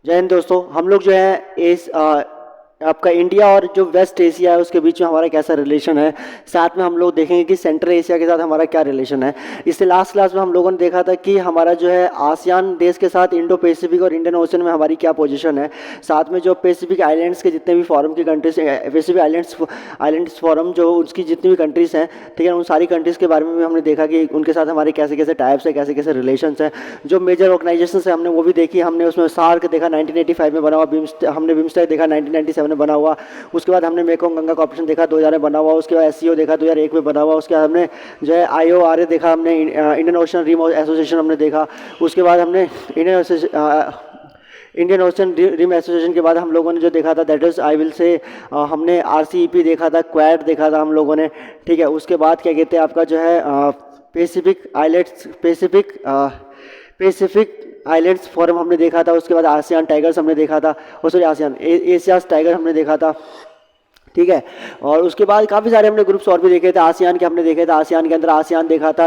जय हिंद दोस्तों। हम लोग जो है आपका इंडिया और जो वेस्ट एशिया है उसके बीच में हमारा कैसा रिलेशन है, साथ में हम लोग देखेंगे कि सेंट्रल एशिया के साथ हमारा क्या रिलेशन है। इससे लास्ट क्लास में हम लोगों ने देखा था कि हमारा जो है आसियान देश के साथ इंडो पैसिफिक और इंडियन ओशन में हमारी क्या पोजीशन है। साथ में जो पैसिफिक आइलैंड्स के जितने भी फॉरम की कंट्रीज, पैसिफिक आइलैंड्स फॉरम जो उसकी जितनी भी कंट्रीज़ हैं, ठीक है, उन सारी कंट्रीज़ के बारे में भी हमने देखा कि उनके साथ हमारे कैसे कैसे टाइप्स है, कैसे कैसे रिलेशंस हैं। जो मेजर ऑर्गेनाइजेशन है हमने वो भी देखी। हमने उसमें सार्क देखा 1985 में बना हुआ, हमने बिम्स्टेक देखा 1997 में बना हुआ। उसके बाद हमने मेकोंग गंगा कॉर्पोरेशन देखा 2000 में बना हुआ। उसके बाद एससीओ देखा 2001 में बना हुआ। उसके बाद हमने जो है IORA देखा, हमने इंडियन ओशन रिम एसोसिएशन हमने देखा। उसके बाद हमने इंडियन ओशन रिम एसोसिएशन के बाद हम लोगों ने जो देखा था that is I will say हमने RCEP देखा था, क्वाड देखा था हम लोगों ने, ठीक है। उसके बाद क्या कहते हैं आपका जो है Pacific islands Pacific islands forum हमने देखा था। उसके बाद आसियान टाइगर्स हमने देखा था, और सॉरी आसियान एशियाज टाइगर हमने देखा था, ठीक है। और उसके बाद काफ़ी सारे हमने ग्रुप्स और भी देखे थे आसियान के, हमने देखे थे आसियान के अंदर आसियान देखा था,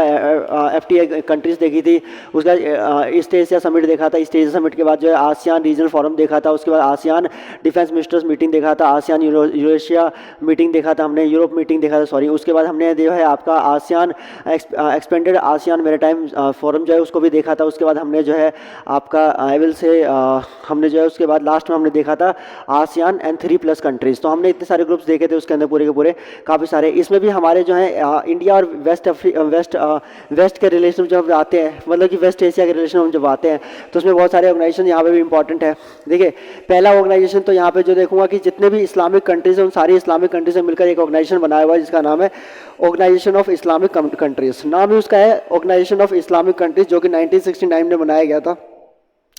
FTA कंट्रीज़ देखी थी। उसके बाद ईस्ट एशिया समिट देखा था। ईस्ट एशिया समिट के बाद जो है आसियान रीजनल फोरम देखा था। उसके बाद आसियान डिफेंस मिनिस्टर्स मीटिंग देखा था। आसियान यूरेशिया मीटिंग देखा था हमने, यूरोप मीटिंग देखा था, सॉरी। उसके बाद हमने जो है आपका ASEAN expanded ASEAN maritime forum जो है उसको भी देखा था। उसके बाद हमने जो है आपका आई विल से हमने जो है उसके बाद लास्ट में हमने देखा था आसियान एंड 3+ कंट्रीज़। तो हमने इतने सारे ग्रुप्स देखे थे उसके अंदर पूरे के पूरे, काफ़ी सारे। इसमें भी हमारे जो है इंडिया और वेस्ट के रिलेशन जब आते हैं, मतलब कि वेस्ट एशिया के रिलेशन हम जब आते हैं, तो उसमें बहुत सारे ऑर्गेनाइजेशन यहाँ पे भी इंपॉर्टेंट है। देखिए, पहला ऑर्गेनाइजेशन तो यहाँ पे जो देखूंगा कि जितने भी इस्लामिक कंट्रीज हैं उन सारी इस्लामिक कंट्रीज से मिलकर एक ऑर्गेनाइजेशन बनाया हुआ है जिसका नाम है ऑर्गेनाइजेशन ऑफ इस्लामिक कंट्रीज। नाम ही उसका है ऑर्गेनाइजेशन ऑफ इस्लामिक कंट्रीज, जो कि 1969 में बनाया गया था।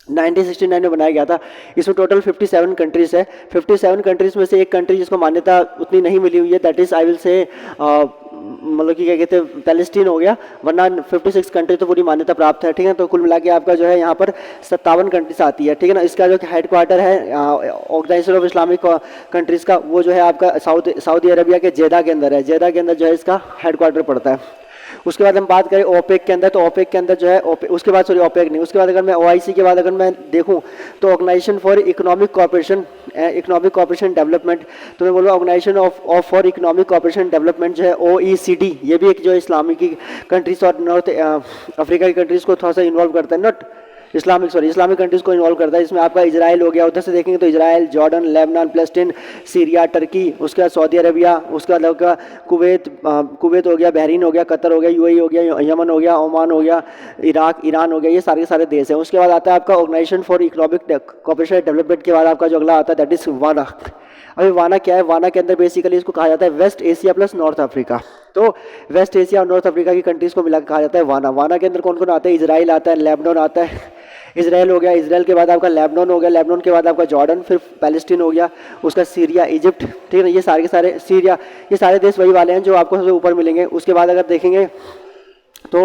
1969 में बनाया गया था। इसमें टोटल 57 कंट्रीज़ है। 57 कंट्रीज़ में से एक कंट्री जिसको मान्यता उतनी नहीं मिली हुई है, that is I will say मतलब कि क्या कहते हैं पैलेस्टीन हो गया, वरना 56 कंट्री तो पूरी मान्यता प्राप्त है, ठीक है। तो कुल मिला के आपका जो है यहाँ पर 57 कंट्रीज आती है, ठीक है ना। इसका जो हेड क्वार्टर है ऑर्गेनाइजेशन ऑफ इस्लामिक कंट्रीज़ का, वो जो है आपका सऊदी अरबिया के जेदा के अंदर है। जेदा के अंदर जो है इसका हेड क्वार्टर पड़ता है। उसके बाद हम बात करें ओपेक के अंदर, तो ओपेक के अंदर जो है उसके बाद सॉरी ओपेक नहीं, उसके बाद अगर मैं OIC के बाद अगर मैं देखूं तो organisation for economic cooperation development, तो मैं बोलूँ organisation of for economic cooperation development जो है OECD, ये भी एक जो इस्लामिक की कंट्रीज और नॉर्थ अफ्रीका की कंट्रीज को थोड़ा सा इन्वॉल्व करता है, नॉट इस्लामिक कंट्रीज को इन्वॉल्व करता है। इसमें आपका इजराइल हो गया, उधर से देखेंगे तो Israel, Jordan, Lebanon, Palestine, Syria, Turkey, उसके बाद सऊदी अरबिया, उसके बाद आपका कुवैत हो गया, बहरीन हो गया, कतर हो गया, UAE हो गया, यमन हो गया, ओमान हो गया, इराक, ईरान हो गया, ये सारे के सारे देश हैं। उसके बाद आता है आपका organisation for economic cooperation development के बाद आपका जो अगला आता है दैट इज वाना। अभी वाना क्या है? वाना के अंदर बेसिकली इसको कहा जाता है West Asia plus North Africa. तो वेस्ट एशिया और नॉर्थ अफ्रीका की कंट्रीज को मिलाकर कहा जाता है वाना। वाना के अंदर कौन कौन आता है? इजराइल आता है, लेबनान आता है, इजराइल हो गया, इजराइल के बाद आपका लेबनान हो गया, लेबनान के बाद आपका जॉर्डन, फिर पैलेस्टीन हो गया, उसका सीरिया, इजिप्ट, ठीक है ना। ये सारे के सारे सीरिया, ये सारे देश वही वाले हैं जो आपको सबसे ऊपर मिलेंगे। उसके बाद अगर देखेंगे तो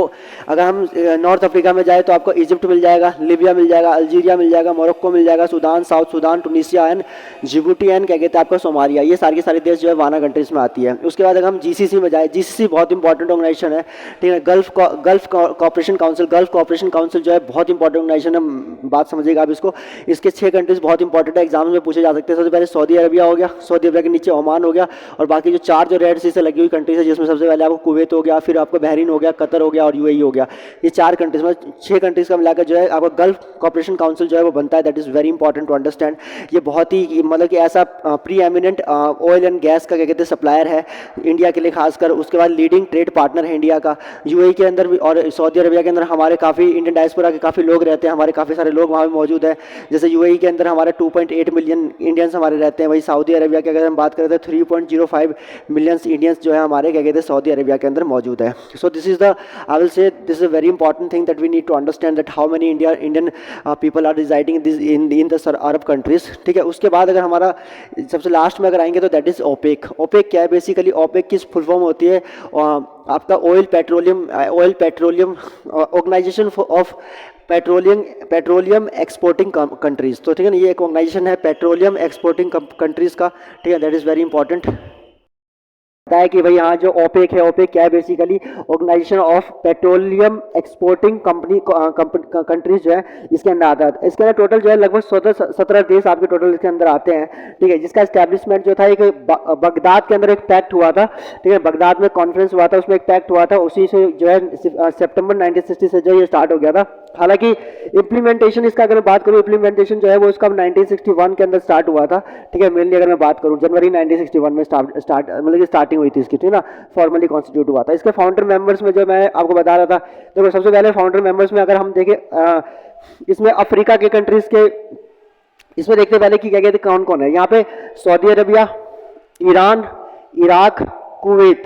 अगर हम नॉर्थ अफ्रीका में जाए तो आपको इजिप्ट मिल जाएगा, लीबिया मिल जाएगा, अल्जीरिया मिल जाएगा, मोरक्को मिल जाएगा, Sudan, South Sudan, Tunisia and Djibouti and क्या कहते हैं आपका सोमालिया। ये सारे के सारे देश जो है वाना कंट्रीज में आती है। उसके बाद अगर हम GCC में जाए, GCC बहुत इंपॉर्टेंट ऑर्गेनाइजेशन है, ठीक है। गल्फ कॉपरेशन काउंसिल जो है बहुत इंपॉर्टेंट ऑर्गेनाइजेशन है, बात समझिएगा आप इसको। इसके 6 कंट्रीज बहुत इंपॉर्टेंट है, एग्जाम में पूछे जा सकते हैं। सबसे पहले सऊदी अरबिया हो गया, सऊदी अरबिया के नीचे ओमान हो गया, और बाकी जो 4 जो रेड सी से लगी हुई कंट्रीज है जिसमें सबसे पहले आपको कुवैत हो गया, फिर आपको बहरीन हो गया, कतर हो गया और UAE हो गया। ये 4 कंट्रीज में 6 कंट्रीज का मिलाकर जो है आपका गल्फ कॉपरेशन काउंसिल जो है वो बनता है। That is very important to understand. ये बहुत ही मतलब कि ऐसा preeminent oil and gas का क्या कहते हैं सप्लायर है इंडिया के लिए खासकर। उसके बाद लीडिंग ट्रेड पार्टनर है इंडिया का। UAE के अंदर भी और सऊदी अरबिया के अंदर हमारे काफ़ी इंडियन डायस्पोरा के काफ़ी लोग रहते हैं, हमारे काफ़ी सारे लोग वहाँ पे मौजूद है। जैसे UAE के अंदर हमारे 2.8 मिलियन इंडियंस हमारे रहते हैं। वही सऊदी अरबिया के अगर हम बात करें तो 3.05 मिलियंस इंडियंस जो है हमारे क्या कहते हैं सऊदी अरबिया के अंदर मौजूद है। So this is the I will say this is a very important thing that we need to understand that how many Indian people are residing in the Arab countries, ठीक है। उसके बाद अगर हमारा सबसे लास्ट में अगर आएंगे तो दैट इज ओपेक। ओपेक क्या है? बेसिकली ओपेक की फुल फॉर्म होती है आपका oil petroleum organisation of petroleum exporting countries. तो ठीक है ना, ये एक ऑर्गेनाइजेशन है पेट्रोलियम एक्सपोर्टिंग कंट्रीज का, ठीक है। That is very important. बताया कि भाई यहाँ जो ओपेक है, ओपेक क्या है, basically organisation of petroleum exporting company countries जो है इसके अंदर आता है। इसके अंदर टोटल जो है लगभग 17 देश आपके टोटल इसके अंदर आते हैं, ठीक है। जिसका एस्टेब्लिशमेंट जो था एक बगदाद के अंदर एक पैक्ट हुआ था, ठीक है। बगदाद में कॉन्फ्रेंस हुआ था, उसमें एक पैक्ट हुआ था, उसी से जो है सितंबर 1960 से जो ये स्टार्ट हो गया था। हालांकि इम्प्लीमेंटेशन इसका अगर मैं बात करूँ, इम्प्लीमेंटेशन जो है वो इसका 1961 के अंदर स्टार्ट हुआ था, ठीक है। मेनली अगर मैं बात करूँ जनवरी 1961 में स्टार्ट मतलब कि स्टार्टिंग हुई थी इसकी, ठीक है ना, फॉर्मली कॉन्स्टिट्यूट हुआ था। इसके फाउंडर मेंबर्स में जो मैं आपको बता रहा था, देखो सबसे पहले फाउंडर मेंबर्स में अगर हम देखें इसमें अफ्रीका के कंट्रीज के, इसमें देखते पहले कि क्या कहते हैं कौन कौन है यहाँ पे, Saudi Arabia, Iran, Iraq, Kuwait,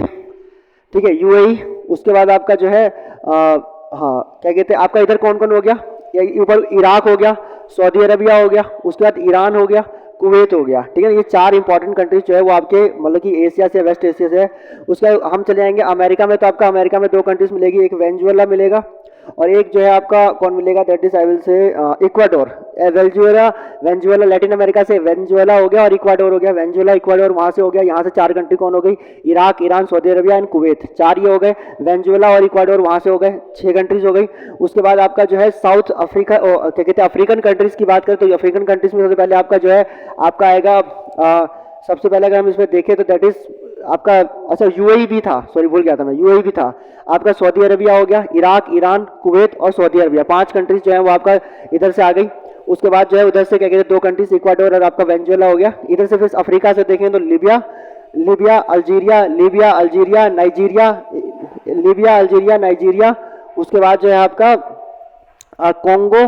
ठीक है, यूएई। उसके बाद आपका जो है हाँ क्या कहते हैं आपका इधर कौन कौन हो गया, ऊपर इराक हो गया, सऊदी अरबिया हो गया, उसके बाद ईरान हो गया, कुवैत हो गया, ठीक है। ये 4 इंपॉर्टेंट कंट्रीज जो है वो आपके मतलब कि एशिया से, वेस्ट एशिया से है। उसका हम चले जाएंगे अमेरिका में, तो आपका अमेरिका में 2 कंट्रीज मिलेगी, एक वेनेजुएला मिलेगा और एक जो है आपका कौन मिलेगा, that is I will say Ecuador. Venezuela Latin America से वेनेजुएला हो गया और इक्वाडोर हो गया, वेनेजुएला इक्वाडोर वहां से हो गया। यहाँ से 4 कंट्री कौन हो गई, Iraq, Iran, Saudi Arabia and Kuwait, 4 ये हो गए। वेनेजुएला और इक्वाडोर वहां से हो गए, 6 कंट्रीज हो गई। उसके बाद आपका जो है साउथ अफ्रीका क्या कहते हैं अफ्रीकन कंट्रीज की बात करें, तो अफ्रीकन कंट्रीज में सबसे पहले आपका जो है आपका आएगा सबसे पहले अगर हम इसमें देखें तो दैट इज आपका, अच्छा यूएई भी था, सॉरी भूल गया था मैं, यूएई भी था। आपका सऊदी अरबिया हो गया, इराक, ईरान, कुवैत और सऊदी अरबिया, 5 कंट्रीज जो है वो आपका इधर से आ गई। उसके बाद जो है उधर से क्या कहते हैं 2 कंट्रीज इक्वाडोर और आपका वेनेजुएला हो गया। इधर से फिर अफ्रीका से देखें तो लीबिया, अल्जीरिया, नाइजीरिया। उसके बाद जो है आपका कोंगो,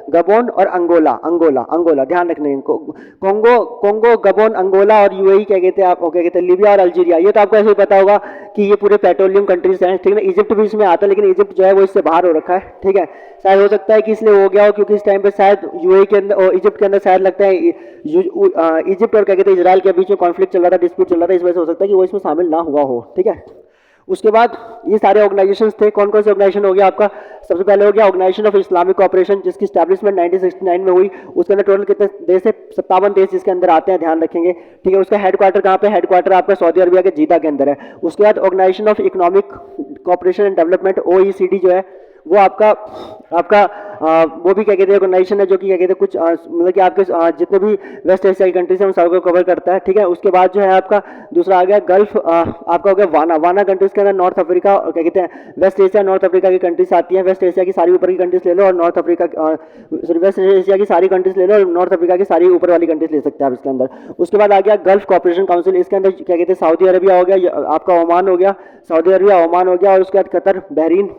गबोन और अंगोला ध्यान रखने कोंगो, गबोन, अंगोला और यूएई क्या कहते हैं आप, क्या कहते हैं लीबिया और अल्जीरिया। ये तो आपको ऐसे ही पता होगा कि ये पूरे पेट्रोलियम कंट्रीज हैं, ठीक है ना। इजिप्ट भी इसमें आता है, लेकिन इजिप्ट जो है वो इससे बाहर हो रखा है, ठीक है। शायद हो सकता है कि इसलिए हो गया हो क्योंकि इस टाइम पे शायद यूएई के अंदर और इजिप्ट के अंदर शायद लगता है इजिप्ट और क्या कहते हैं इजराइल के बीच में कॉन्फ्लिक्ट चल रहा था, डिस्प्यूट चल रहा था, इस वजह से हो सकता है कि वो इसमें शामिल ना हुआ हो, ठीक है। उसके बाद ये सारे ऑर्गेनाइजेशंस थे, कौन कौन से ऑर्गेनाइजेशन हो गया आपका, सबसे पहले हो गया ऑर्गेनाइजेशन ऑफ इस्लामिक कोऑपरेशन, जिसकी स्टैब्लिशमेंट 1969 में हुई। उसके अंदर टोटल कितने देश है, 57 देश इसके अंदर आते हैं, ध्यान रखेंगे, ठीक है। उसका हेडक्वार्टर कहाँ पे, हेडक्वार्टर आपका सऊदी अरबिया के जीदा के अंदर है। उसके बाद organisation of economic cooperation and development, OECD जो है वो आपका वो भी क्या कहते हैं ऑर्गेनाइजेशन है जो कि क्या कहते हैं कुछ मतलब कि आपके जितने भी वेस्ट एशिया की कंट्रीज हैं उन सबको कवर करता है, ठीक है। उसके बाद जो है आपका दूसरा आ गया गल्फ, आपका हो गया वाना कंट्रीज के अंदर नॉर्थ अफ्रीका और क्या कहते हैं वेस्ट एशिया, नॉर्थ अफ्रीका की कंट्रीज आती हैं। वेस्ट एशिया की सारी ऊपर की कंट्रीज ले लो और North Africa sorry West Asia की सारी कंट्रीज ले लो और नॉर्थ अफ्रीका की सारी ऊपर वाली कंट्रीज ले सकते हैं आप इसके अंदर। उसके बाद आ गया गल्फ कॉर्पोरेशन काउंसिल, इसके अंदर क्या कहते हैं सऊदी अरबिया हो गया, आपका ओमान हो गया, सऊदी अरबिया, ओमान हो गया, और उसके बाद Qatar, Bahrain,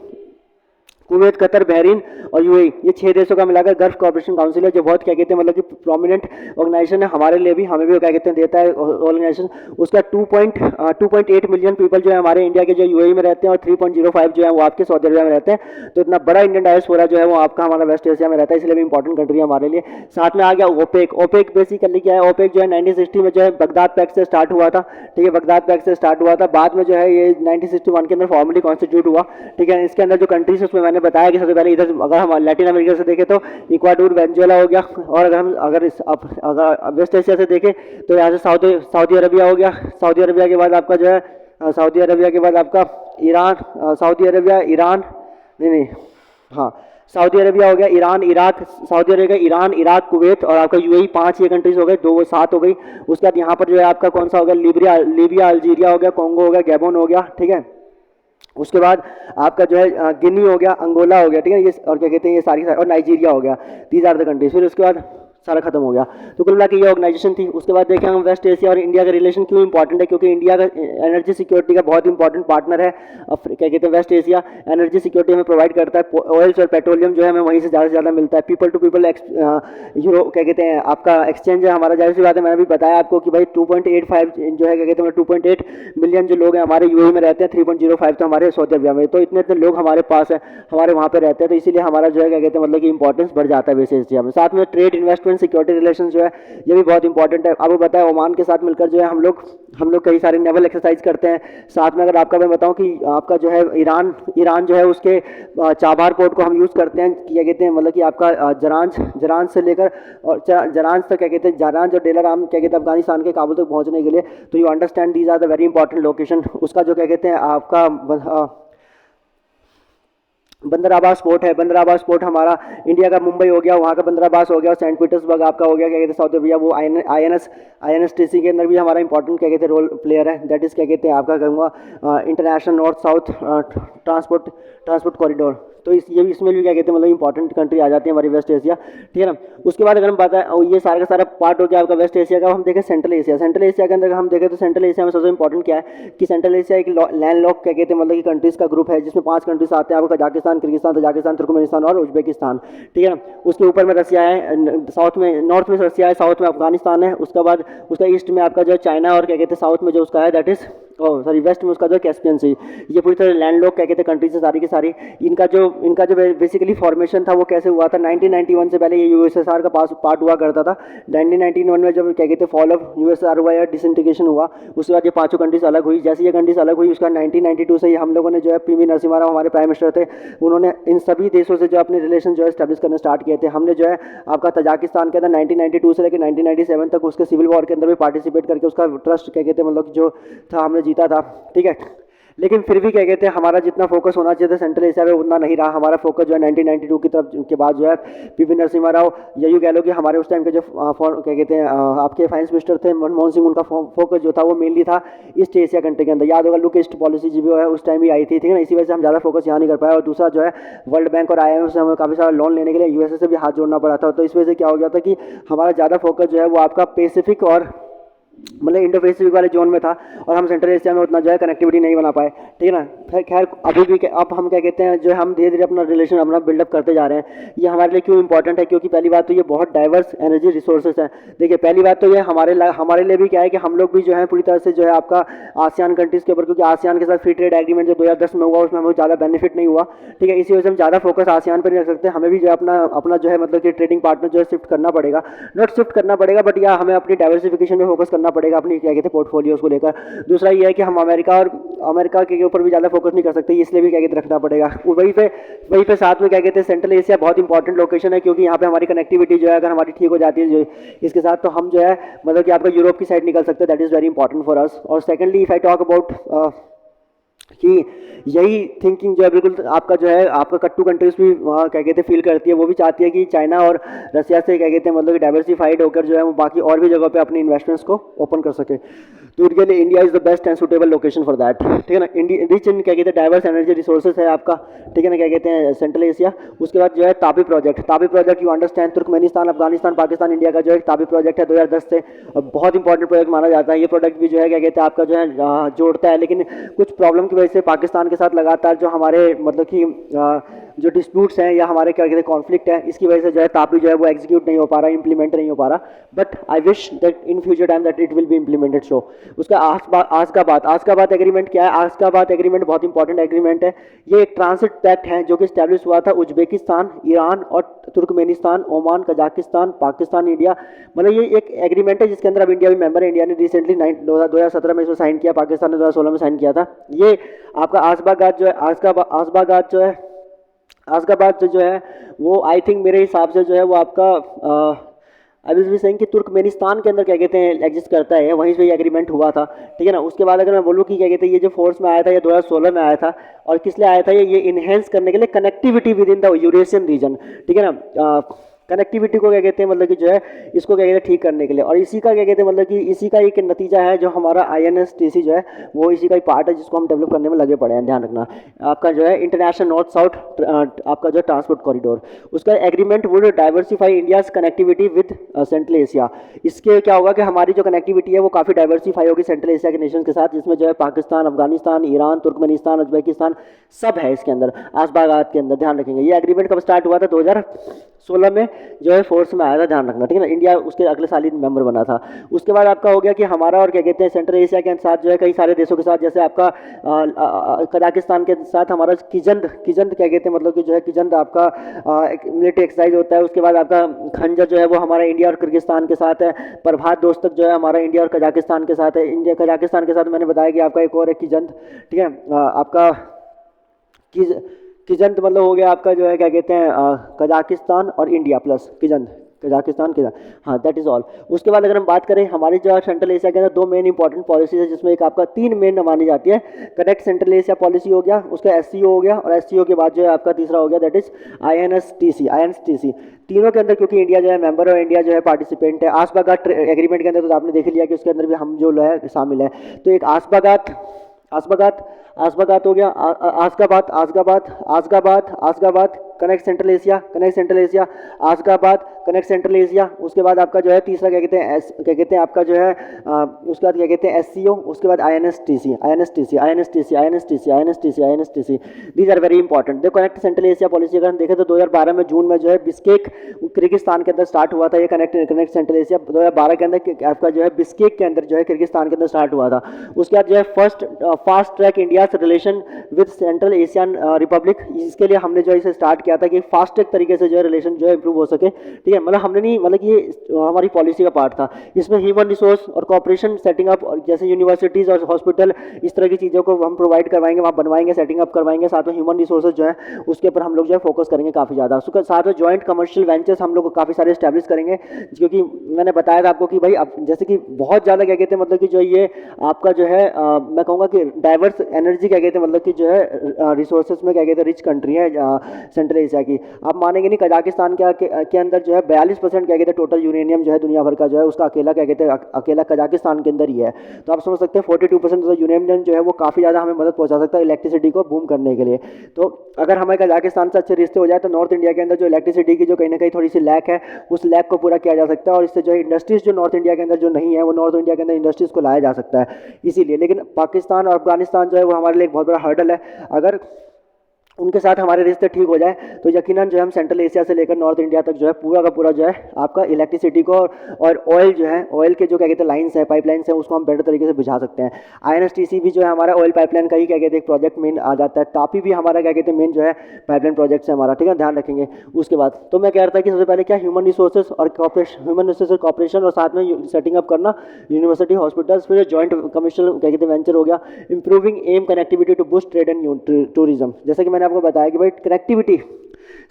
Kuwait, Qatar, Bahrain और यूएई, ये 6 देशों का मिलाकर गल्फ कॉर्पोरेशन काउंसिल है, जो बहुत क्या कहते हैं मतलब कि प्रोमिनेंट ऑर्गेनाइजेशन है हमारे लिए भी, हमें भी क्या कहते हैं देता है ऑर्गेनाइजेशन। उसका 2.8 मिलियन पीपल जो है हमारे इंडिया के जो यूएई में रहते हैं और 3.05 जो है वो आपके सऊदी अरबिया में रहते हैं। तो इतना बड़ा इंडियन डायस्पोरा जो है वो आपका हमारा वेस्ट एशिया में रहता है, इसलिए भी इंपॉर्टेंट कंट्री है हमारे लिए। साथ में आ गया ओपेक। ओपेक बेसिकली क्या है, ओपेक जो है 1960 में जो है बगदाद पैक्ट से स्टार्ट हुआ था, ठीक है, बगदाद पैक्ट से स्टार्ट हुआ था। बाद में जो है ये 1961 के अंदर फॉर्मली कॉन्स्टिट्यूट हुआ, ठीक है। इसके अंदर जो कंट्रीज है उसमें मैंने बताया कि सबसे पहले इधर अगर हम लैटिन अमेरिका से देखें तो इक्वाडोर, वेनेजुएला हो गया, और अगर वेस्ट एशिया से देखें तो यहाँ से सऊदी अरबिया हो गया। सऊदी अरबिया के बाद आपका जो है सऊदी अरबिया के बाद आपका ईरान, सऊदी अरबिया, ईरान, नहीं हाँ सऊदी अरबिया हो गया, Iran, Iraq, Saudi Arabia, Iran, Iraq, Kuwait और आपका यूएई, 5 ये कंट्रीज हो गए, 2 वो 7 हो गई। उसके बाद यहाँ पर जो है आपका कौन सा हो गया, लीबिया, अल्जीरिया हो गया, कोंगो हो गया, गैबोन हो गया, ठीक है। उसके बाद आपका जो है गिनी हो गया, अंगोला हो गया, ठीक है, ये और क्या कहते हैं ये सारी और नाइजीरिया हो गया, दीज आर द कंट्रीज। फिर उसके बाद सारा खत्म हो गया। तो कुल मिला के ये ऑर्गेनाइजेशन थी। उसके बाद देखें हम वेस्ट एशिया और इंडिया का रिलेशन क्यों इंपॉर्टेंट है, क्योंकि इंडिया का एनर्जी सिक्योरिटी का बहुत इंपॉर्टेंट पार्टनर है। क्या कहते हैं वेस्ट एशिया एनर्जी सिक्योरिटी हमें प्रोवाइड करता है, ऑयल्स और पेट्रोलियम जो है हमें वहीं से ज़्यादा मिलता है। पीपल टू पीपल यूरो क्या कहते हैं आपका एक्सचेंज है हमारा, जाहिर सी बात है, मैंने भी बताया आपको कि भाई 2.85 जो है क्या कहते हैं 2.8 मिलियन जो लोग हैं हमारे यूएई में रहते हैं, 3.05 तो हमारे सऊदी अरबिया में, तो इतने लोग हमारे पास हैं, हमारे वहाँ पे रहते हैं, तो इसीलिए हमारा जो है क्या कहते हैं मतलब कि इंपॉर्टेंस बढ़ जाता है वेस्ट एशिया में। साथ में trade investment relation, security relation जो है ये भी बहुत इंपॉर्टेंट है। आपको बताया ओमान के साथ मिलकर जो है हम लोग कई सारे नेवल एक्सरसाइज करते हैं। साथ में अगर आपका मैं बताऊं कि आपका जो है ईरान जो है उसके चाबहार पोर्ट को हम यूज़ करते हैं, क्या कहते हैं मतलब कि आपका जरांज से लेकर और जरांज तक, क्या कहते हैं जरांज और डेलाराम, क्या कहते हैं अफगानिस्तान के काबुल तक पहुंचने के लिए। तो you understand these are the very important location. उसका जो क्या कहते हैं आपका बंदराबास पोर्ट है। बंदराबास पोर्ट हमारा इंडिया का मुंबई हो गया, वहाँ का बंदराबास हो गया, और सेंट पीटर्सबर्ग आपका हो गया, क्या कहते हैं साउथ अफ्रीका। वो INSTC के अंदर भी हमारा इंपॉर्टेंट क्या कहते हैं रोल प्लेयर है। दैट इज़ क्या कहते हैं आपका कहूँगा international north south transport corridor. तो ये भी इसमें भी क्या कहते हैं मतलब इंपॉर्टेंट कंट्री आ जाती है हमारी वेस्ट एशिया, ठीक है ना। उसके बाद अगर हम बताएं, ये सारा का सारा पार्ट हो गया आपका वेस्ट एशिया का। हम देखें सेंट्रल एशिया के अंदर हम देखें तो सेंट्रल एशिया में सबसे इंपॉर्टेंट क्या है कि सेंट्रल एशिया एक लैंड लॉक क्या कहते हैं मतलब कि कंट्रीज़ का ग्रुप है, जिसमें 5 कंट्रीज आते हैं आपको कजाकिस्तान, किर्गिस्तान, तजाकिस्तान, तुर्कमेनिस्तान और उज्बेकिस्तान, ठीक है ना। उसके ऊपर में रसिया है, नॉर्थ में रसिया है, साउथ में अफगानिस्तान है। उसके बाद उसका ईस्ट में आपका जो है चाइना, और क्या कहते हैं साउथ में जो उसका है दैट इज़ वेस्ट में उसका जो कैस्पियन सी। ये पूरी तरह लैंड लॉक क्या कहते हैं कंट्रीज से सारी की सारी। इनका जो बेसिकली फॉर्मेशन था वो कैसे हुआ था, 1991 से पहले ये USSR का पार्ट हुआ करता था। 1991 में जब क्या कहते हैं फॉल ऑफ USSR हुआ या डिसइंटीग्रेशन हुआ, उसके बाद ये 5 कंट्रीज अलग हुई। जैसे ये कंट्रीज अलग हुई उसका 1992 से हम लोगों ने जो है PV नरसिम्हा राव हमारे प्राइम मिनिस्टर थे, उन्होंने इन सभी देशों से जो अपने रिलेशन जो है स्टैब्लिश करने स्टार्ट किए थे। हमने जो है आपका तजाकिस्तान के अंदर 1992 से लेकर 1997 तक उसके सिविल वॉर के अंदर भी पार्टिसिपेट करके उसका ट्रस्ट क्या कहते हैं मतलब जो था हमने जीता था, ठीक है। लेकिन फिर भी क्या कहते हैं हमारा जितना फोकस होना चाहिए था सेंट्रल एशिया में उतना नहीं रहा। हमारा फोकस जो है 1992 की तरफ के बाद जो है PV नरसिम्हा राव, यही कह लो कि हमारे उस टाइम के जो क्या कहते हैं आपके फाइनेंस मिनिस्टर थे मनमोहन सिंह, उनका फोकस जो था वो मेनली था ईस्ट एशिया कंट्री के अंदर। याद होगा लुक ईस्ट पॉलिसी जो है उस टाइम ही आई थी, ठीक है ना। इसी वजह से हम ज़्यादा फोकस यहाँ नहीं कर पाए। और दूसरा जो है वर्ल्ड बैंक और IMF से हमें काफ़ी सारा लोन लेने के लिए USA से भी हाथ जोड़ना पड़ा था। तो इस वजह से क्या हो गया था कि हमारा ज़्यादा फोकस जो है वो आपका पैसिफिक और मतलब इंडो पैसिफिक वाले जोन में था, और हम सेंट्रल एशिया में उतना जो है कनेक्टिविटी नहीं बना पाए, ठीक है ना। खैर अभी भी अब हम क्या कहते हैं जो हम धीरे धीरे अपना रिलेशन अपना बिल्डअप करते जा रहे हैं। ये हमारे लिए क्यों इंपॉर्टेंट है, क्योंकि पहली बात तो ये बहुत डाइवर्स एनर्जी रिसोर्सेज है। देखिए पहली बात तो ये हमारे लिए भी क्या है कि हम लोग भी जो है पूरी तरह से जो है आपका आसियान कंट्रीज़ के ऊपर, क्योंकि आसियान के साथ फ्री ट्रेड एग्रीमेंट जो 2010 में हुआ उसमें हमें ज़्यादा बेनिफिट नहीं हुआ, ठीक है। इसी वजह से हम ज़्यादा फोकस आसियान पर नहीं रख सकते। हमें भी जो है अपना जो है मतलब कि ट्रेडिंग पार्टनर जो है शिफ्ट करना पड़ेगा, नॉट शिफ्ट करना पड़ेगा बट या हमें अपनी डाइवर्सिफिकेशन में फोकस करना पड़ेगा अपनी क्या कहते हैं पोर्टफोलियोज को लेकर। दूसरा ये है कि हम अमेरिका के ऊपर भी ज़्यादा फोकस नहीं कर सकते, इसलिए भी क्या कहते हैं रखना पड़ेगा। वहीं पे साथ में क्या कहते हैं सेंट्रल एशिया बहुत इंपॉर्टेंट लोकेशन है, क्योंकि यहाँ पे हमारी कनेक्टिविटी जो है अगर हमारी ठीक हो जाती है जो इसके साथ, तो हम जो है मतलब कि आपका यूरोप की साइड निकल सकते हैं। That is very important for us. और secondly if I talk about कि यही थिंकिंग जो है बिल्कुल आपका जो है आपका कट्टू कंट्रीज भी क्या कहते हैं फील करती है। वो भी चाहती है कि चाइना और रसिया से क्या कहते हैं मतलब कि डाइवर्सिफाइड होकर जो है वो बाकी और भी जगह पे अपनी इन्वेस्टमेंट्स को ओपन कर सके। तो उनके लिए India is the best and suitable location for that, ठीक है ना। रिच इन क्या कहते हैं डाइवर्स एनर्जी रिसोर्सेज है आपका, ठीक है ना, क्या कहते हैं सेंट्रल एशिया। उसके बाद जो है Tapi project you understand Turkmenistan, Afghanistan, Pakistan, India का जो है तापी प्रोजेक्ट है 2010 से, और बहुत इंपॉर्टेंट प्रोजेक्ट माना जाता है। ये प्रोजेक्ट भी जो है क्या कहते हैं आपका जो है जोड़ता है, लेकिन कुछ प्रॉब्लम की वजह से पाकिस्तान के साथ लगातार जो हमारे मतलब कि जो डिस्प्यूट्स हैं या हमारे क्या कहते हैं कॉन्फ्लिक्ट है, इसकी वजह से जो है तापी जो है वो एग्जीक्यूट नहीं हो पा रहा, इंप्लीमेंट नहीं हो पा रहा। But I wish that in future time that it will be implemented. So उसका आस्काबाद एग्रीमेंट क्या है? आस्काबाद एग्रीमेंट बहुत इंपॉर्टेंट एग्रीमेंट है। ये एक ट्रांसिट पैक्ट है जो कि स्टैब्लिश हुआ था उज्बेकिस्तान, ईरान और Turkmenistan, Oman, Kazakhstan, Pakistan, India. मतलब ये एक एग्रीमेंट है जिसके अंदर अब इंडिया भी मेंबर है। इंडिया ने रिसेंटली 2017 में इसको साइन किया, पाकिस्तान ने 2016 में साइन किया था। ये आपका आस्काबाद जो है वो आई थिंक मेरे हिसाब से जो है वो आपका आई विल बी सेइंग कि तुर्कमेनिस्तान के अंदर क्या कहते हैं एग्जिस्ट करता है, वहीं से ये एग्रीमेंट हुआ था, ठीक है ना। उसके बाद अगर मैं बोलूँ कि क्या कहते हैं ये जो फोर्स में आया था ये 2016 में आया था, और किस लिए आया था ये इन्हेंस करने के लिए connectivity within the Eurasian region, ठीक है ना। कनेक्टिविटी को क्या कहते हैं मतलब कि जो है इसको क्या कहते हैं ठीक करने के लिए, और इसी का क्या कहते हैं मतलब कि इसी का एक नतीजा है जो हमारा INSTC जो है वो इसी का ही पार्ट है जिसको हम डेवलप करने में लगे पड़े हैं। ध्यान रखना आपका जो है इंटरनेशनल नॉर्थ साउथ आपका जो ट्रांसपोर्ट कॉरिडोर, उसका agreement would diversify India's connectivity with central Asia. इसके क्या होगा कि हमारी जो कनेक्टिविटी है वो काफ़ी डाइवर्सिफाई होगी सेंट्रल एशिया के नेशन के साथ, जिसमें जो है Pakistan, Afghanistan, Iran, Turkmenistan, Uzbekistan सब है इसके अंदर, आसबागात के अंदर। ध्यान रखेंगे ये एग्रीमेंट कब स्टार्ट हुआ था? 16 में जो है फोर्स में आया था, ध्यान रखना, ठीक है ना। इंडिया उसके अगले साल ही मेंबर बना था। उसके बाद आपका हो गया कि हमारा और क्या कहते हैं सेंट्रल एशिया के साथ जो है कई सारे देशों के साथ, जैसे आपका कजाकिस्तान के साथ हमारा किजंद किजंद क्या कहते हैं, मतलब कि जो है किजंद आपका मिलिट्री एक्सरसाइज होता है। उसके बाद आपका खंजर जो है वो हमारा इंडिया और किर्गिस्तान के साथ है। प्रभात दोस्तक जो है हमारा इंडिया और कजाकिस्तान के साथ है। इंडिया कजाकिस्तान के साथ मैंने बताया कि आपका एक और है किजंद, ठीक है। आपका किज किजंत मतलब हो गया आपका जो है क्या कहते हैं कजाकिस्तान और इंडिया प्लस किजंत, कजाकिस्तान के, हाँ दैट इज़ ऑल। उसके बाद अगर हम बात करें हमारी जो सेंट्रल एशिया के अंदर दो मेन इंपॉर्टेंट पॉलिसीज है, जिसमें एक आपका तीन मेन मानी जाती है। कनेक्ट सेंट्रल एशिया पॉलिसी हो गया, उसका एससीओ हो गया, और एससीओ के बाद जो है आपका तीसरा हो गया दैट इज आईएनएसटीसी। तीनों के अंदर क्योंकि इंडिया जो है मेंबर और इंडिया जो है पार्टिसिपेंट है। आसबागात एग्रीमेंट के अंदर तो आपने देख लिया कि उसके अंदर भी हम जो है शामिल है। तो एक आसबागात आसबागात हो गया, Ashgabat Ashgabat Ashgabat Ashgabat connect Central Asia Ashgabat connect Central Asia. उसके बाद आपका जो है तीसरा क्या कहते हैं आपका जो है उसके बाद क्या कहते हैं एससीओ। उसके बाद INSTC. These are very important. देखो कनेक्ट सेंट्रल एशिया पॉलिसी अगर हम देखें तो 2012 में जून में जो है बिस्केक किर्गिस्तान के अंदर स्टार्ट हुआ था। ये कनेक्ट सेंट्रल एशिया 2012 के अंदर आपका जो है बिस्केक के अंदर जो है किर्गिस्तान के अंदर स्टार्ट हुआ था। उसके बाद जो है fast track India relation with central Asian Republic, इसके लिए हमने जो है इसे स्टार्ट किया था कि फास्ट ट्रैक तरीके से जो है रिलेशन जो है इंप्रूव हो सके, ठीक है। मतलब हमने नहीं, मतलब ये हमारी पॉलिसी का पार्ट था। इसमें ह्यूमन रिसोर्स और कॉपरेशन सेटिंग अप, जैसे यूनिवर्सिटीज़ और हॉस्पिटल इस तरह की चीज़ों को हम प्रोवाइड करवाएंगे, वहाँ बनवाएंगे, सेटिंग अप करवाएंगे। साथ में ह्यूमन रिसोर्सेज जो है उसके ऊपर हम लोग जो है फोकस करेंगे काफ़ी ज़्यादा। उसके साथ में जॉइंट कमर्शियल वेंचर्स हम लोग काफ़ी सारे स्टैब्लिश करेंगे, क्योंकि मैंने बताया था आपको कि भाई अब जैसे कि बहुत ज़्यादा क्या कहते हैं, मतलब कि जो ये आपका जो है मैं कहूँगा कि डाइवर्स एनर्जी क्या कहते हैं, मतलब कि जो है रिसोर्सेज में क्या कहते हैं रिच कंट्री है सेंट्रल एशिया की। आप मानेंगे नहीं, कजाकिस्तान के अंदर जो है 42% क्या कहते हैं टोटल यूरेनियम जो है दुनिया भर का जो है उसका अकेला क्या कहते हैं अकेला कजाकिस्तान के अंदर ही है। तो आप समझ सकते हैं 42% यूरेनियम जो है वो काफ़ी ज़्यादा हमें मदद पहुंचा सकता है इलेक्ट्रिसिटी को बूम करने के लिए। तो अगर हमें कजाकिस्तान से अच्छे रिश्ते हो जाए तो नॉर्थ इंडिया के अंदर जो इलेक्ट्रिसिटी की जो कहीं ना कहीं थोड़ी सी लैक है, उस लैक को पूरा किया जा सकता है। और इससे जो है इंडस्ट्रीज जो नॉर्थ इंडिया के अंदर जो नहीं है, वो नॉर्थ इंडिया के अंदर इंडस्ट्रीज को लाया जा सकता है इसीलिए। लेकिन पाकिस्तान और अफगानिस्तान जो है वो हमारे लिए एक बहुत बड़ा हर्डल है। अगर उनके साथ हमारे रिश्ते ठीक हो जाए तो यकीनन जो है हम सेंट्रल एशिया से लेकर नॉर्थ इंडिया तक जो है पूरा का पूरा जो है आपका इलेक्ट्रिसिटी को और ऑयल जो है, ऑयल के जो क्या कहते हैं लाइन्स है, पाइपलाइंस है, उसको हम बेटर तरीके से बुझा सकते हैं। आईएनएसटीसी भी जो है हमारा ऑयल पाइपलाइन का ही क्या कहते हैं एक प्रोजेक्ट मेन आ जाता है। तापी भी हमारा क्या कहते हैं मेन जो है पाइपलाइन प्रोजेक्ट है हमारा, ठीक है, ध्यान रखेंगे। उसके बाद तो मैं कह रहा था कि सबसे पहले क्या ह्यूमन रिसोर्सेज और कॉपरेशन और साथ में सेटिंग अप करना यूनिवर्सिटी हॉस्पिटल्स, फिर जॉइंट कमर्शियल क्या कहते हैं वेंचर हो गया। Improving um connectivity to boost trade and tourism, जैसे कि मैंने आपको बताया कि भाई कनेक्टिविटी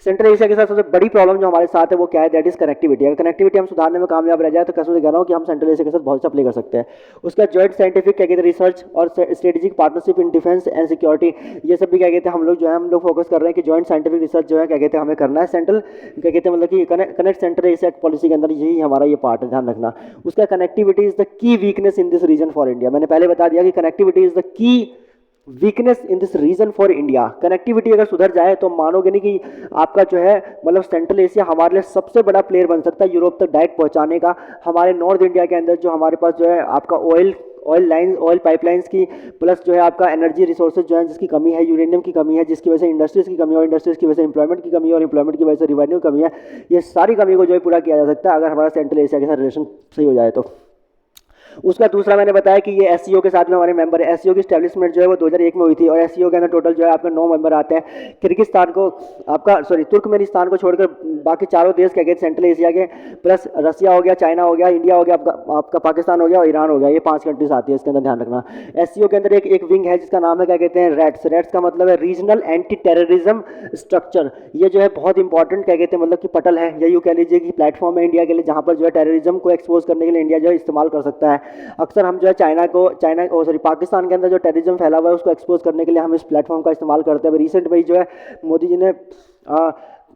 सेंट्रल एशिया के साथ सबसे बड़ी प्रॉब्लम जो हमारे साथ है वो क्या है, दैट इज कनेक्टिविटी। अगर कनेक्टिविटी हम सुधारने में कामयाब रह जाए तो कसम से कह रहा हूँ कि हम सेंट्रल एशिया के साथ बहुत अच्छा प्ले कर सकते हैं। उसका जॉइंट साइंटिफिक क्या कहते हैं रिसर्च और strategic partnership in defence and security, ये सब भी क्या कहते हैं हम लोग फोकस कर रहे हैं कि जॉइंट साइंटिफिक रिसर्च जो है क्या कहते हैं हमें करना है। सेंट्रल क्या कहते हैं मतलब कि कनेक्ट सेंट्रल एशिया पॉलिसी के अंदर यही हमारा ये पार्ट है, ध्यान रखना। उसका connectivity is the key weakness in this region for India, मैंने पहले बता दिया कि connectivity is the key weakness in this region for India. Connectivity अगर सुधर जाए तो मानोगे नहीं कि आपका जो है मतलब सेंट्रल एशिया हमारे लिए सबसे बड़ा प्लेयर बन सकता है यूरोप तक डायरेक्ट पहुंचाने का। हमारे नॉर्थ इंडिया के अंदर जो हमारे पास जो है आपका ऑयल लाइन्स, ऑयल पाइपलाइंस की, प्लस जो है आपका एनर्जी रिसोर्सेज जो है जिसकी कमी है, यूरेनियम की कमी है जिसकी वजह से इंडस्ट्रीज़ की कमी है, और इंडस्ट्रीज़ की वजह से एम्प्लॉयमेंट की कमी है, और एम्प्लॉयमेंट की वजह से रिवेन्यू की कमी है। ये सारी कमी को जो है पूरा किया जा सकता है अगर हमारा सेंट्रल एशिया के साथ रिलेशन सही हो जाए तो। उसका दूसरा मैंने बताया कि ये एससीओ के साथ में हमारे मेंबर है। एससीओ की स्टैब्लिशमेंट जो है वो 2001 में हुई थी, और एससीओ के अंदर टोटल जो है आपके 9 मेंबर आते हैं। किर्गिस्तान को तुर्कमेनिस्तान को छोड़कर बाकी चारों देश क्या कहते हैं सेंट्रल एशिया के, प्लस रसिया हो गया, चाइना हो गया, इंडिया हो गया, आपका पाकिस्तान हो गया और ईरान हो गया, ये 5 कंट्रीज आती है इसके अंदर, ध्यान रखना। एससीओ के अंदर एक विंग है जिसका नाम है क्या कहते हैं रेड्स। रेड्स का मतलब है रीजनल एंटी टेररिज्म स्ट्रक्चर। ये जो है बहुत इंपॉर्टेंट क्या कहते हैं मतलब कि पटल है, या यूँ कह लीजिए कि प्लेटफॉर्म है इंडिया के लिए, जहाँ पर जो है टेररिज्म को एक्सपोज करने के लिए इंडिया जो है इस्तेमाल कर सकता है। अक्सर हम जो है पाकिस्तान के अंदर जो टेररिज्म फैला हुआ है उसको एक्सपोज करने के लिए हम इस प्लेटफॉर्म का इस्तेमाल करते हैं। रिसेंट में जो है मोदी जी ने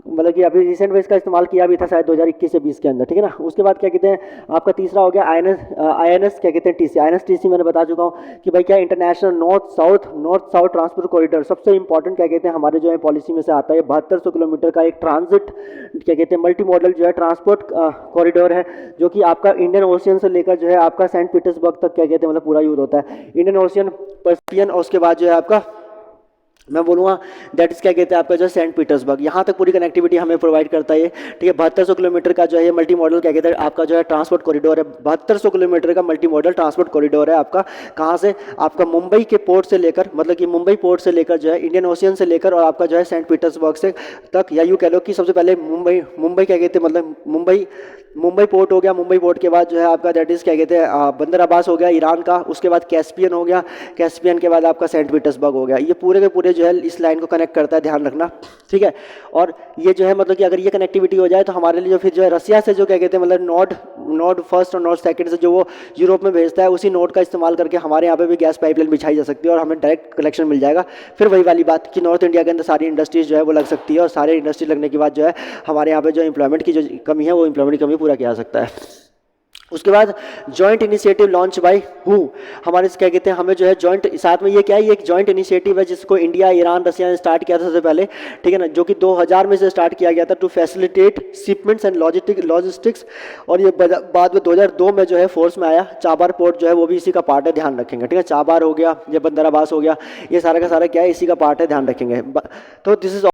मतलब कि अभी रिसेंट में इसका इस्तेमाल किया भी था शायद 2021 से 20 के अंदर, ठीक है ना। उसके बाद क्या कहते हैं आपका तीसरा हो गया आईएनएस क्या कहते हैं टीसी। आईएनएस मैंने बता चुका हूँ कि भाई क्या international north south transport corridor सबसे इंपॉर्टेंट क्या कहते हैं हमारे जो है पॉलिसी में से आता है। 7200 किलोमीटर का एक ट्रांजिट क्या कहते हैं मल्टी मॉडल जो है ट्रांसपोर्ट कॉरिडोर है, जो कि आपका इंडियन ओशियन से लेकर जो है आपका सेंट पीटर्सबर्ग तक क्या कहते हैं मतलब पूरा यूज होता है। इंडियन ओशियन, पर्सियन, और उसके बाद जो है आपका मैं बोलूँगा दैट इज़ क्या कहते हैं आपका जो है सेंट पीटर्सबर्ग, यहाँ तक पूरी कनेक्टिविटी हमें प्रोवाइड करता है ये, ठीक है। 7200 किलोमीटर का जो है मल्टी मॉडल क्या कहते हैं आपका जो है ट्रांसपोर्ट कॉरिडोर है, 7200 किलोमीटर का मल्टी मॉडल ट्रांसपोर्ट कॉरिडोर है आपका। कहाँ से? आपका मुंबई के पोर्ट से लेकर, मतलब कि मुंबई पोर्ट से लेकर जो है इंडियन ओशियन से लेकर और आपका जो है सेंट पीटर्सबर्ग से तक, या यूँ कह लो कि सबसे पहले मुंबई क्या कहते हैं, मतलब मुंबई पोर्ट हो गया। मुंबई पोर्ट के बाद जो है आपका दैट इज़ क्या कहते हैं बंदर अब्बास हो गया ईरान का, उसके बाद कैस्पियन हो गया, कैस्पियन के बाद आपका सेंट पीटर्सबर्ग हो गया। ये पूरे के पूरे जो है इस लाइन को कनेक्ट करता है, ध्यान रखना, ठीक है। और ये जो है मतलब कि अगर ये कनेक्टिविटी हो जाए तो हमारे लिए जो फिर जो है रसिया से जो क्या कहते हैं मतलब नॉर्ड फर्स्ट और नॉर्ड सेकंड से जो वो यूरोप में भेजता है, उसी नोड का इस्तेमाल करके हमारे यहाँ पे भी गैस पाइपलाइन बिछाई जा सकती है और हमें डायरेक्ट कलेक्शन मिल जाएगा। फिर वही वाली बात कि नॉर्थ इंडिया के अंदर सारी इंडस्ट्रीज जो है वो लग सकती है और सारी इंडस्ट्री लगने के बाद जो है हमारे यहाँ पे जो एम्प्लॉयमेंट की जो कमी है वो एम्प्लॉयमेंट की कमी पूरा किया जा सकता है। उसके बाद joint initiative launch by who, हमारे क्या कहते हैं हमें जो है जॉइंट, साथ में ये क्या है, ये एक जॉइंट इनिशिएटिव है जिसको इंडिया, ईरान, रसिया ने स्टार्ट किया था सबसे पहले, ठीक है ना, जो कि 2000 में से स्टार्ट किया गया था to facilitate shipments and logistics. और ये बाद में 2002 में जो है फोर्स में आया। चाबार पोर्ट जो है वो भी इसी का पार्ट है, ध्यान रखेंगे, ठीक है। चाबार हो गया, ये बंदर अब्बास हो गया, ये सारा का सारा क्या है, इसी का पार्ट है, ध्यान रखेंगे। तो दिस इज